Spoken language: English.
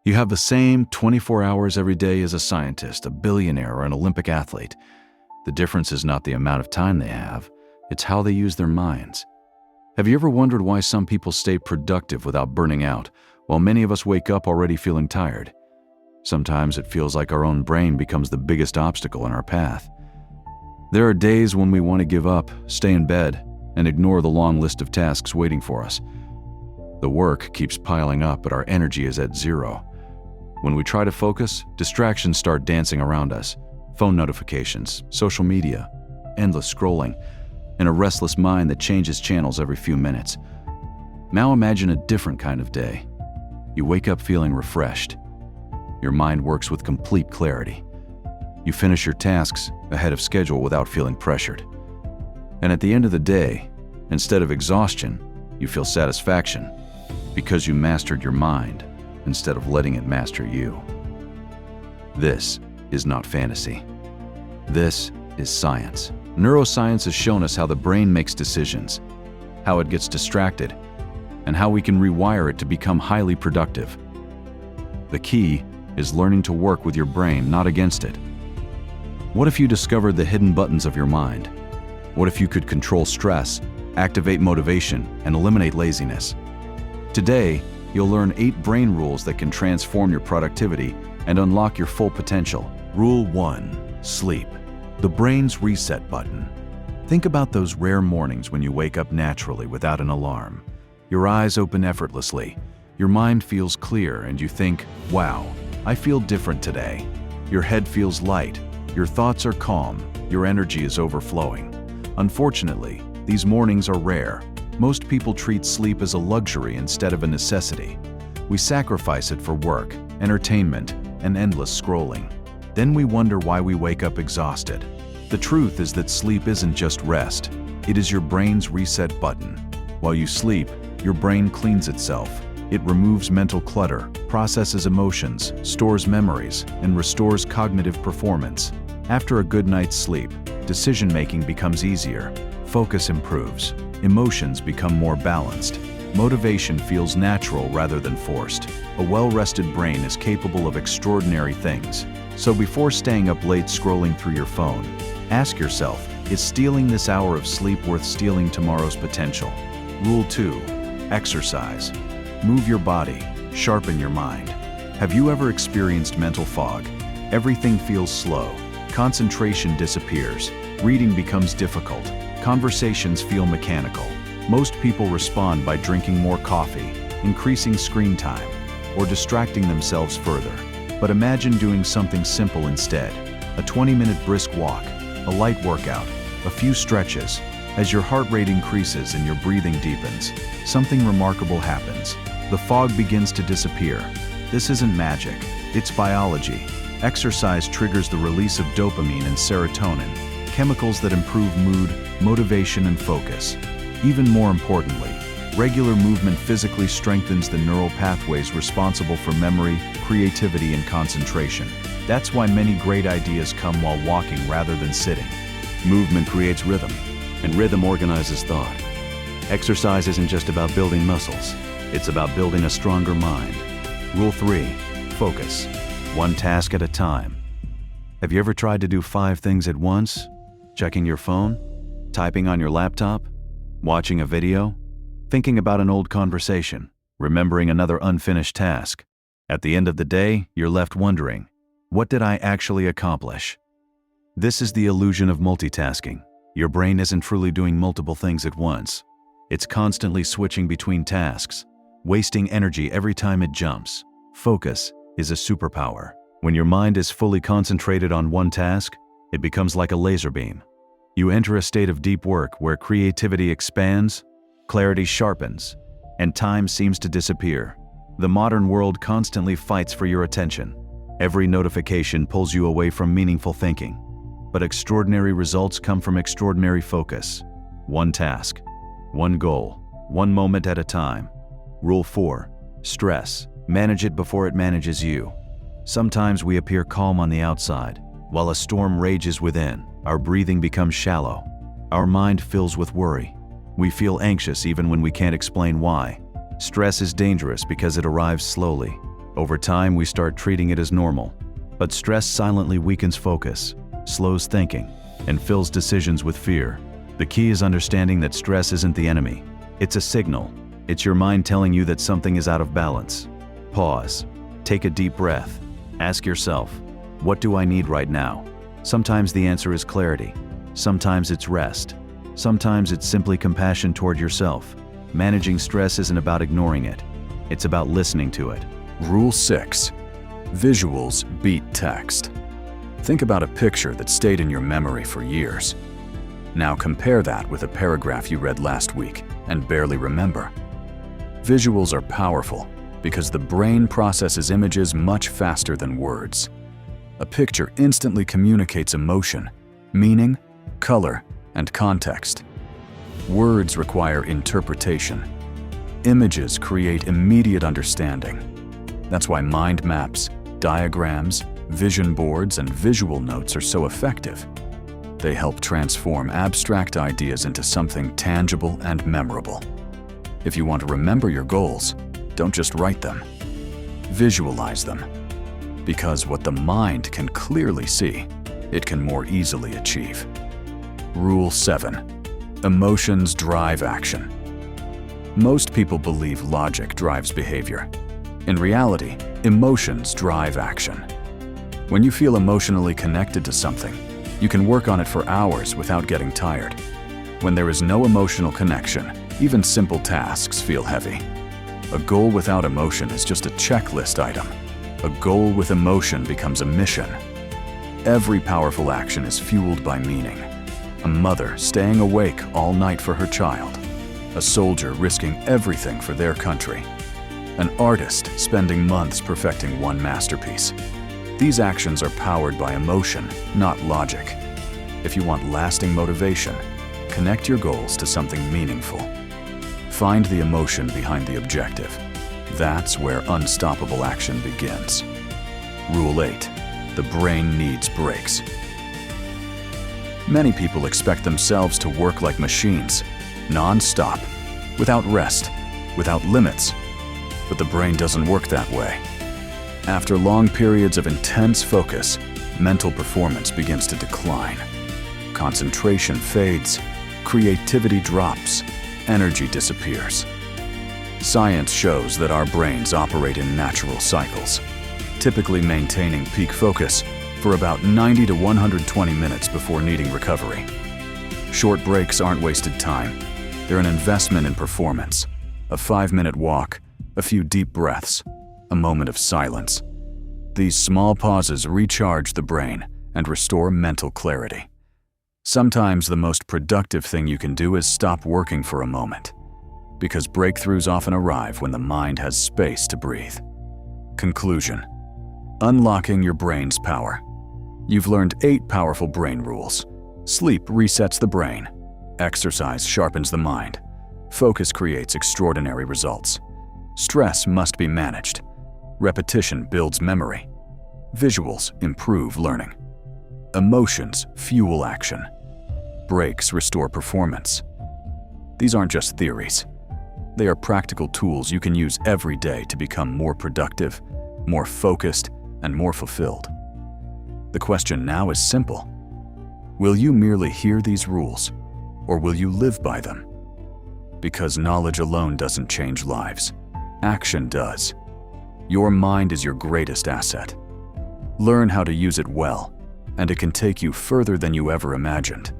You have the same 24 hours every day as a scientist, a billionaire, or an Olympic athlete. The difference is not the amount of time they have, it's how they use their minds. Have you ever wondered why some people stay productive without burning out, while many of us wake up already feeling tired? Sometimes it feels like our own brain becomes the biggest obstacle in our path. There are days when we want to give up, stay in bed, and ignore the long list of tasks waiting for us. The work keeps piling up, but our energy is at zero. When we try to focus, distractions start dancing around us. Phone notifications, social media, endless scrolling, and a restless mind that changes channels every few minutes. Now imagine a different kind of day. You wake up feeling refreshed. Your mind works with complete clarity. You finish your tasks ahead of schedule without feeling pressured. And at the end of the day, instead of exhaustion, you feel satisfaction because you mastered your mind instead of letting it master you. This is not fantasy. This is science. Neuroscience has shown us how the brain makes decisions, how it gets distracted, and how we can rewire it to become highly productive. The key is learning to work with your brain, not against it. What if you discovered the hidden buttons of your mind? What if you could control stress, activate motivation, and eliminate laziness? Today, you'll learn 8 brain rules that can transform your productivity and unlock your full potential. Rule 1. Sleep. The brain's reset button. Think about those rare mornings when you wake up naturally without an alarm. Your eyes open effortlessly, your mind feels clear, and you think, wow, I feel different today. Your head feels light, your thoughts are calm, your energy is overflowing. Unfortunately, these mornings are rare. Most people treat sleep as a luxury instead of a necessity. We sacrifice it for work, entertainment, and endless scrolling. Then we wonder why we wake up exhausted. The truth is that sleep isn't just rest. It is your brain's reset button. While you sleep, your brain cleans itself. It removes mental clutter, processes emotions, stores memories, and restores cognitive performance. After a good night's sleep, decision-making becomes easier, focus improves, emotions become more balanced, motivation feels natural rather than forced. A well-rested brain is capable of extraordinary things. So before staying up late scrolling through your phone, ask yourself, is stealing this hour of sleep worth stealing tomorrow's potential? Rule 2. Exercise. Move your body, sharpen your mind. Have you ever experienced mental fog? Everything feels slow, concentration disappears, reading becomes difficult, conversations feel mechanical. Most people respond by drinking more coffee, increasing screen time, or distracting themselves further. But imagine doing something simple instead. A 20-minute brisk walk, a light workout, a few stretches. As your heart rate increases and your breathing deepens, something remarkable happens. The fog begins to disappear. This isn't magic, it's biology. Exercise triggers the release of dopamine and serotonin, chemicals that improve mood, motivation, and focus. Even more importantly, regular movement physically strengthens the neural pathways responsible for memory, creativity, and concentration. That's why many great ideas come while walking rather than sitting. Movement creates rhythm, and rhythm organizes thought. Exercise isn't just about building muscles, it's about building a stronger mind. Rule 3. Focus. One task at a time. Have you ever tried to do 5 things at once? Checking your phone? Typing on your laptop? Watching a video? Thinking about an old conversation? Remembering another unfinished task? At the end of the day, you're left wondering, what did I actually accomplish? This is the illusion of multitasking. Your brain isn't truly doing multiple things at once. It's constantly switching between tasks, wasting energy every time it jumps. Focus is a superpower. When your mind is fully concentrated on one task, it becomes like a laser beam. You enter a state of deep work where creativity expands, clarity sharpens, and time seems to disappear. The modern world constantly fights for your attention. Every notification pulls you away from meaningful thinking. But extraordinary results come from extraordinary focus. One task, one goal, one moment at a time. Rule 4. Stress. Manage it before it manages you. Sometimes we appear calm on the outside, while a storm rages within. Our breathing becomes shallow. Our mind fills with worry. We feel anxious even when we can't explain why. Stress is dangerous because it arrives slowly. Over time, we start treating it as normal. But stress silently weakens focus, slows thinking, and fills decisions with fear. The key is understanding that stress isn't the enemy. It's a signal. It's your mind telling you that something is out of balance. Pause. Take a deep breath. Ask yourself, what do I need right now? Sometimes the answer is clarity. Sometimes it's rest. Sometimes it's simply compassion toward yourself. Managing stress isn't about ignoring it. It's about listening to it. Rule 6. Visuals beat text. Think about a picture that stayed in your memory for years. Now compare that with a paragraph you read last week and barely remember. Visuals are powerful because the brain processes images much faster than words. A picture instantly communicates emotion, meaning, color, and context. Words require interpretation. Images create immediate understanding. That's why mind maps, diagrams, vision boards, and visual notes are so effective. They help transform abstract ideas into something tangible and memorable. If you want to remember your goals, don't just write them. Visualize them. Because what the mind can clearly see, it can more easily achieve. Rule 7. Emotions drive action. Most people believe logic drives behavior. In reality, emotions drive action. When you feel emotionally connected to something, you can work on it for hours without getting tired. When there is no emotional connection, even simple tasks feel heavy. A goal without emotion is just a checklist item. A goal with emotion becomes a mission. Every powerful action is fueled by meaning. A mother staying awake all night for her child. A soldier risking everything for their country. An artist spending months perfecting one masterpiece. These actions are powered by emotion, not logic. If you want lasting motivation, connect your goals to something meaningful. Find the emotion behind the objective. That's where unstoppable action begins. Rule 8. The brain needs breaks. Many people expect themselves to work like machines, non-stop, without rest, without limits. But the brain doesn't work that way. After long periods of intense focus, mental performance begins to decline. Concentration fades, creativity drops, energy disappears. Science shows that our brains operate in natural cycles, typically maintaining peak focus for about 90 to 120 minutes before needing recovery. Short breaks aren't wasted time. They're an investment in performance. A 5-minute walk, a few deep breaths, a moment of silence. These small pauses recharge the brain and restore mental clarity. Sometimes the most productive thing you can do is stop working for a moment, because breakthroughs often arrive when the mind has space to breathe. Conclusion: unlocking your brain's power. You've learned 8 powerful brain rules. Sleep resets the brain. Exercise sharpens the mind. Focus creates extraordinary results. Stress must be managed. Repetition builds memory. Visuals improve learning. Emotions fuel action. Breaks restore performance. These aren't just theories. They are practical tools you can use every day to become more productive, more focused, and more fulfilled. The question now is simple. Will you merely hear these rules, or will you live by them? Because knowledge alone doesn't change lives. Action does. Your mind is your greatest asset. Learn how to use it well, and it can take you further than you ever imagined.